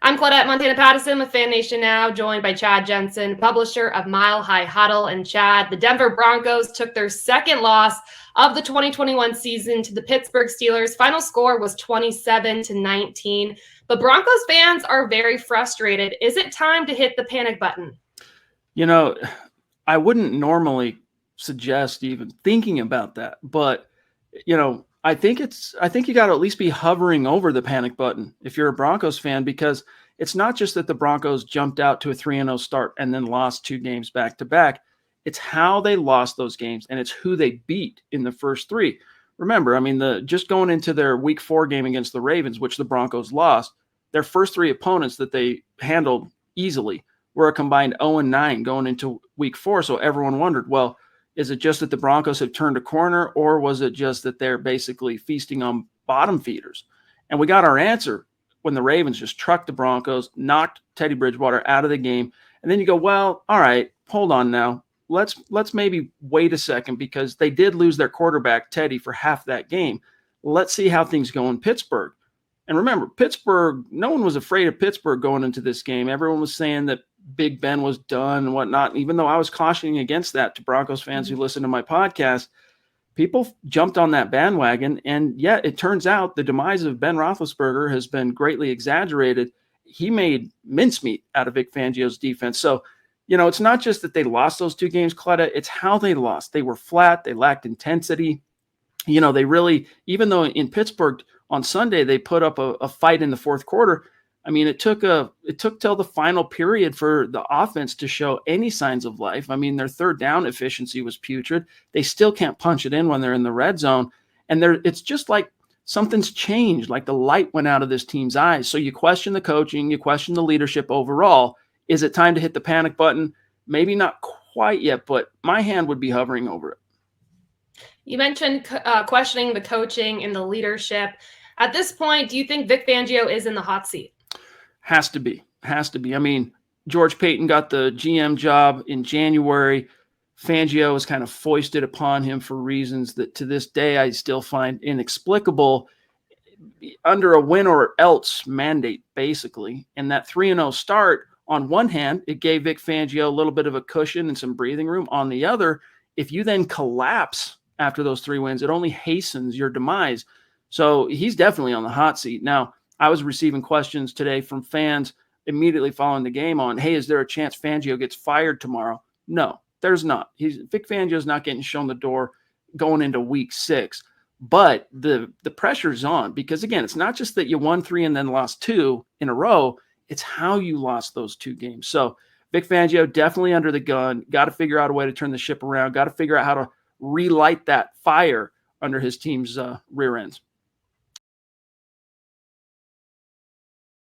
I'm Claudette Montana Pattison with FanNation Now, joined by Chad Jensen, publisher of Mile High Huddle. And Chad, the Denver Broncos took their second loss of the 2021 season to the Pittsburgh Steelers. Final score was 27-19. But Broncos fans are very frustrated. Is it time to hit the panic button? You know, I wouldn't normally suggest even thinking about that, but I think you got to at least be hovering over the panic button if you're a Broncos fan, because it's not just that the Broncos jumped out to a 3-0 start and then lost 2 games back to back. It's how they lost those games, and it's who they beat in the first 3. Remember, I mean, just going into their Week 4 game against the Ravens, which the Broncos lost, their first 3 opponents that they handled easily were a combined 0-9 going into Week 4. So everyone wondered, well, is it just that the Broncos have turned a corner, or was it just that they're basically feasting on bottom feeders? And we got our answer when the Ravens just trucked the Broncos, knocked Teddy Bridgewater out of the game. And then you go, well, all right, hold on now. Let's maybe wait a second, because they did lose their quarterback, Teddy, for half that game. Let's see how things go in Pittsburgh. And remember, Pittsburgh, no one was afraid of Pittsburgh going into this game. Everyone was saying that Big Ben was done and whatnot. And even though I was cautioning against that to Broncos fans who listen to my podcast, people jumped on that bandwagon. And yet it turns out the demise of Ben Roethlisberger has been greatly exaggerated. He made mincemeat out of Vic Fangio's defense. So, it's not just that they lost those 2 games, Claudette, it's how they lost. They were flat. They lacked intensity. They really, even though in Pittsburgh on Sunday, they put up a fight in the fourth quarter. I mean, it took till the final period for the offense to show any signs of life. I mean, their third down efficiency was putrid. They still can't punch it in when they're in the red zone. And it's just like something's changed, like the light went out of this team's eyes. So you question the coaching, you question the leadership overall. Is it time to hit the panic button? Maybe not quite yet, but my hand would be hovering over it. You mentioned questioning the coaching and the leadership. At this point, do you think Vic Fangio is in the hot seat? Has to be. I mean, George Paton got the GM job in January. Fangio was kind of foisted upon him for reasons that to this day I still find inexplicable, under a win or else mandate, basically. And that 3-0 start, on one hand, it gave Vic Fangio a little bit of a cushion and some breathing room. On the other, if you then collapse after those 3 wins, it only hastens your demise. So he's definitely on the hot seat. Now, I was receiving questions today from fans immediately following the game on, hey, is there a chance Fangio gets fired tomorrow? No, there's not. Vic Fangio's not getting shown the door going into Week 6. But the pressure's on, because, again, it's not just that you won 3 and then lost 2 in a row. It's how you lost those 2 games. So Vic Fangio definitely under the gun. Got to figure out a way to turn the ship around. Got to figure out how to relight that fire under his team's rear ends.